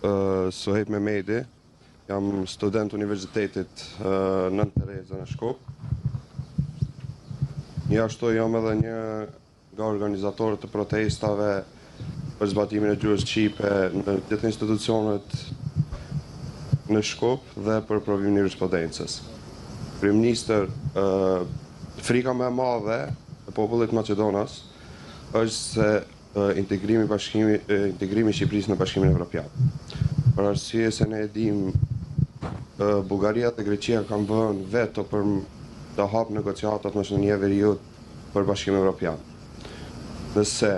Suhejb Mehmeti, jam student Universitetit Nën Tereza në Shkup. Ashtu jam edhe një nga organizatorët të protestave për zbatimin e gjuhës shqipe në gjithë institucionet në Shkup dhe për provimin e jurisprudencës. Kryeministër, frika më e madhe e popullit Maqedonas është se integrimi i Shqipërisë në Bashkimin Evropian. Për arsye se ne e dim, Bullgaria dhe Greqia kanë vënë veto për të hapë negociatat në një periudhë për Bashkimin Evropian. Nëse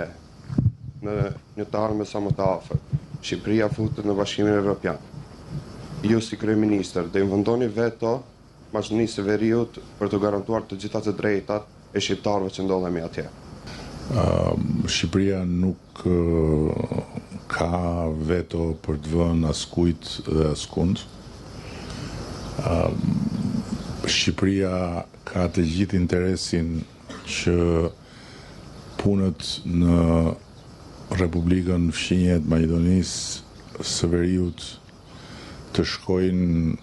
në një të ardhmen sa më të afërt, Shqipëria futet në Bashkimin Evropian, ju si kryeministër do i vendoni veto Maqedonisë së Veriut për të garantuar të gjitha të drejtat e shqiptarëve që ndodhemi atje. Shqipëria nuk ka veto për të vënë askujt dhe askund. Shqipëria ka të gjithë interesin që punët në Republikën Fshinjet Maqedonisë së Veriut të shkojnë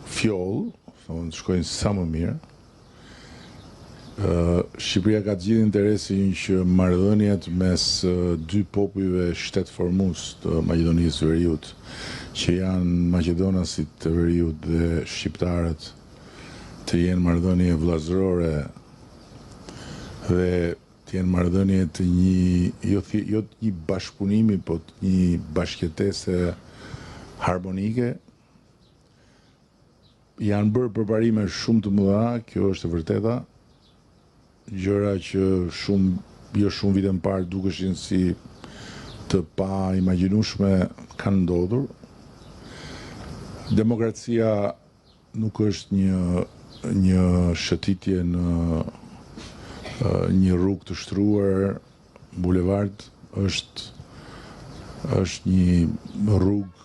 fjoll, të shkojnë sa më mirë. Shqipëria ka të gjithë interesin që marrëdhëniet mes dy popujve shtetformues të Maqedonisë së Veriut, që janë maqedonasit të Veriut dhe shqiptarët, të jenë marrëdhënie vëllazërore dhe të jenë marrëdhënie të jo të një bashkëpunimi, po të një bashkëjetese harmonike. Janë bërë përparime shumë të mëdha, kjo është e vërteta. Gjëra që jo shumë vite më parë dukeshin si të pa imagjinueshme kanë ndodhur. Demokracia nuk është një shëtitje në një rrugë të shtruar, bulevard, është një rrugë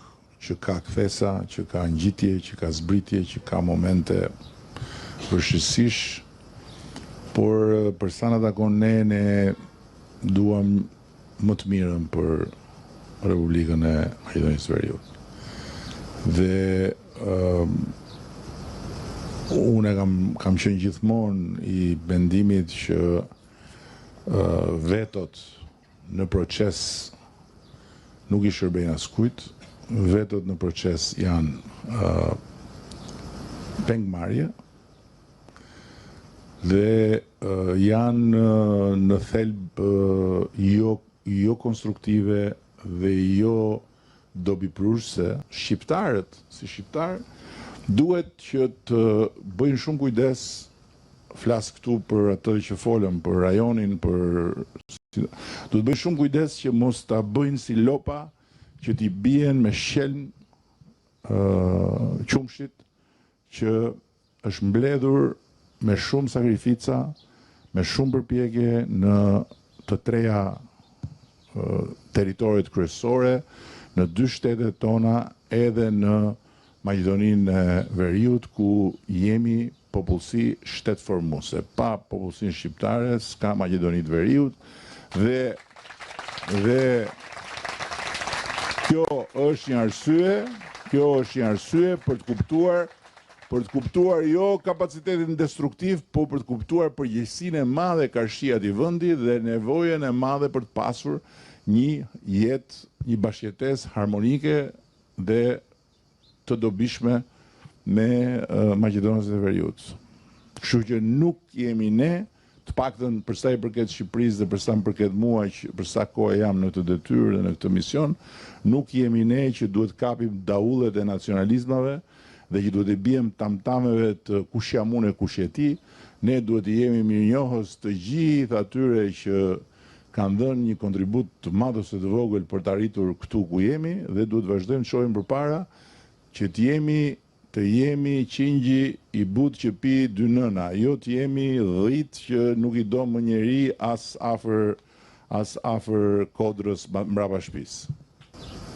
që ka kthesa, që ka ngjitje, që ka zbritje, që ka momente vështirësish. Por për sa na takon ne duam më të mirën për Republikën e Maqedonisë së Veriut. Dhe unë kam qenë gjithmonë i bendimit që vetot në proces nuk i shërbejnë askujt, vetot në proces janë pengmarrje dhe janë në thelb jo konstruktive dhe jo dobipruese. Shqiptarët, si shqiptar, duhet që të bëjnë shumë kujdes, flas këtu për atë që folëm, për rajonin, duhet të bëjnë shumë kujdes që mos ta bëjnë si lopa që t'i bien me shelm qumshit që është mbledhur me shumë sakrifica, me shumë përpjekje në të treja territoret kryesore, në dy shtetet tona, edhe në Maqedoninë e Veriut, ku jemi popullsi shtetformuese. Pa popullsinë shqiptare s'ka Maqedoni të Veriut dhe kjo është një arsye për të kuptuar jo kapacitetin destruktiv, po për të kuptuar përgjegjësinë e madhe qarshia e vendit dhe nevojën e madhe për të pasur një bashkëjetesë harmonike dhe të dobishme me Maqedonisën e Veriut. Kështu që nuk jemi ne, të paktën për sa i përket Shqipërisë dhe për sa më përket mua, për sa kohë jam në këtë detyrë dhe në këtë mision, nuk jemi ne që duhet kapim daullet e nacionalizmave dhe që duhet i biem tamtameve të kush jam unë e kush je ti. Ne duhet i jemi mirënjohës të gjithë atyre që kanë dhënë një kontribut të madh ose të vogël për të arritur këtu ku jemi dhe duhet vazhdojmë të shohim përpara që të jemi qingji i butë që pi dy nëna, jo të jemi dhit që nuk i do më njeri as afër kodrës mbrapa shtëpisë.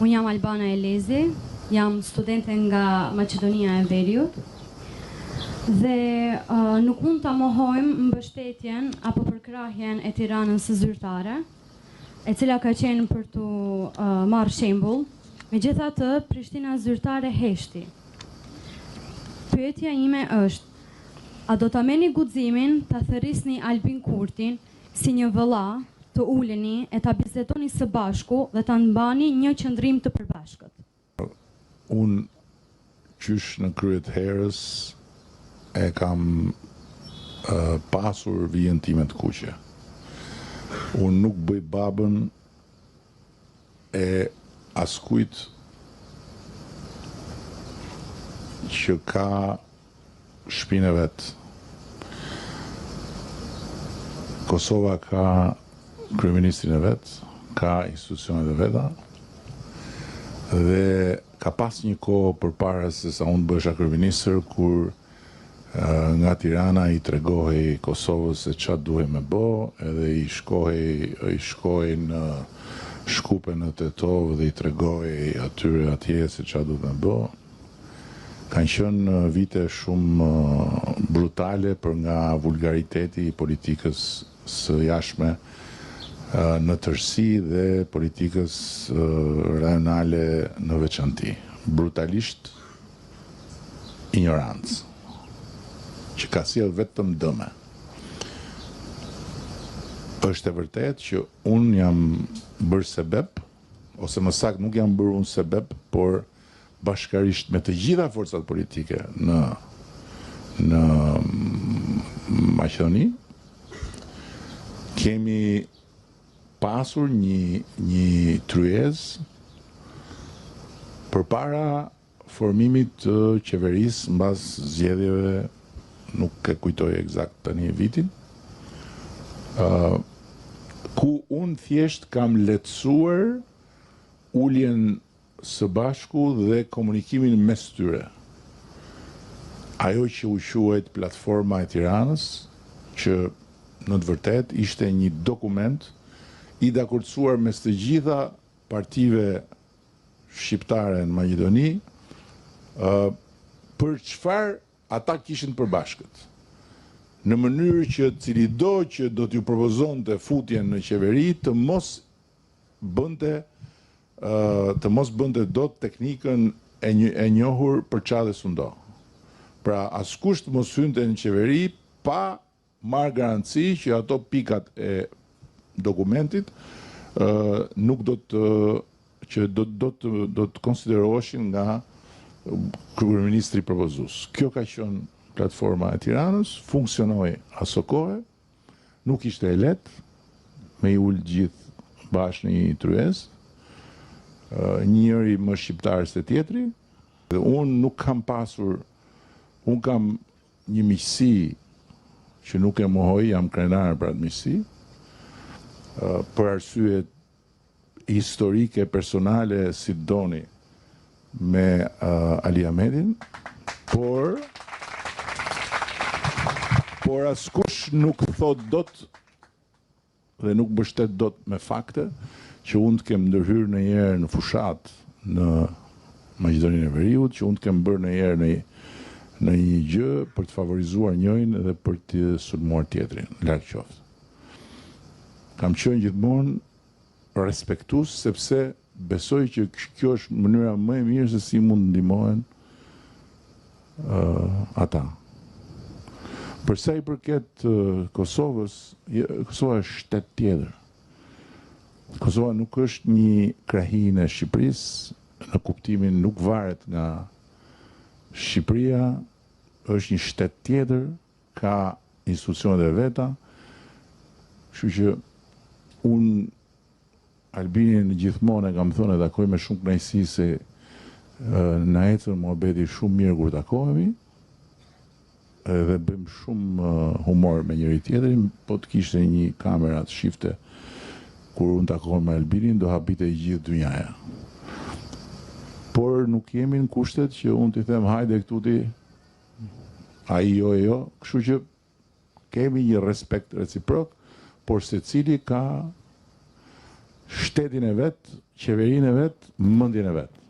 Unë jam Albana Elezi, jam studente nga Maqedonia e Veriut dhe nuk mund ta mohojmë mbështetjen apo përkrahjen e Tiranës së zyrtare, e cila ka qenë për të marrë shembull Megjithatë, Prishtina zyrtare heshti. Pyetja ime është, a do ta merrni guximin ta thërrisni Albin Kurtin si një vëlla, të uleni e ta bisedoni së bashku dhe ta mbani një qëndrim të përbashkët? Unë qysh në kryet herës e kam pasur vijën time të kuqe. Unë nuk bëj babën e askujt që ka shpinë e vetë. Kosova ka kryeministrin e vetë, ka institucionet e veta, dhe ka pas një kohë përpara se sa unë bësha kryeministër kur nga Tirana i tregohej Kosovës se çfarë duhej me bë, edhe i shkohej në Shkupe në Tetov dhe i tregohej atyre atje se çfarë duhet me bë. Kanë qenë vite shumë brutale për nga vulgariteti i politikës së jashtme në tërësi dhe politikës rajonale në veçanti. Brutalisht ignorancë, që ka sjellë vetëm dëme. Është e vërtet që unë jam bërë sebeb, ose më saktë nuk jam bërë unë sebeb, por bashkarisht me të gjitha forcat politike në Maqedoni, kemi pasur një tryezë përpara formimit të qeverisë mbas zgjedhjeve, nuk e kujtoj eksakt tani vitin, ku unë thjesht kam lehtësuar uljen së bashku dhe komunikimin mes tyre. Ajo që u quajt Platforma e Tiranës, që në të vërtet ishte një dokument i dakordsuar mes të gjitha partive shqiptare në Maqedoni, për çfarë ata kishin përbashkët. Në mënyrë që cili do që do t'ju propozonte futjen në qeveri të mos bënte dot teknikën e njohur për çfarë dhe sundo. Pra askush të mos hynte në qeveri pa marrë garanci që ato pikat e dokumentit nuk do të konsideroheshin nga kryeministri propozues. Kjo ka qenë Platforma e Tiranës, funksionoi aso kohë, nuk ishte e lehtë me i ul gjithë bashkë në një tryezë, njëri më shqiptar se tjetri, dhe unë nuk kam pasur, unë kam një miqësi që nuk e mohoj, jam krenar për atë miqësi, për arsye historike, personale, si doni, me Ali Ahmedin, por askush nuk thot dot dhe nuk mbështet dot me fakte që unë të kem ndërhyrë në njerë në fushat në Maqedoninë e Veriut, që unë të kem bërë në njerë në një gjë për të favorizuar njërin dhe për të sulmuar tjetrin, larg qoftë. Kam qenë gjithmonë respektues sepse besoj që kjo është mënyra më e mirë se si mund ndihmohen ata. Për sa i përket Kosovës, Kosova është shtet tjetër. Kosova nuk është një krahinë e Shqipërisë, në kuptimin nuk varet nga Shqipëria, është një shtet tjetër, ka institucionet e veta, kështu që unë Albinin gjithmonë e kam thënë e takoj me shumë kënaqësi se na ecën muhabeti shumë mirë kur takohemi, dhe bëjmë shumë humor me njëri tjetrin, po të kishte një kamera të shifte kur unë takohem me Albinin, do habite i gjithë dynjaja. Por nuk jemi në kushtet që unë t'i them hajde këtu ti, ai jo, kështu që kemi një respekt reciprok, por secili ka shtetin e vet, qeverinë e vet, mendjen e vet.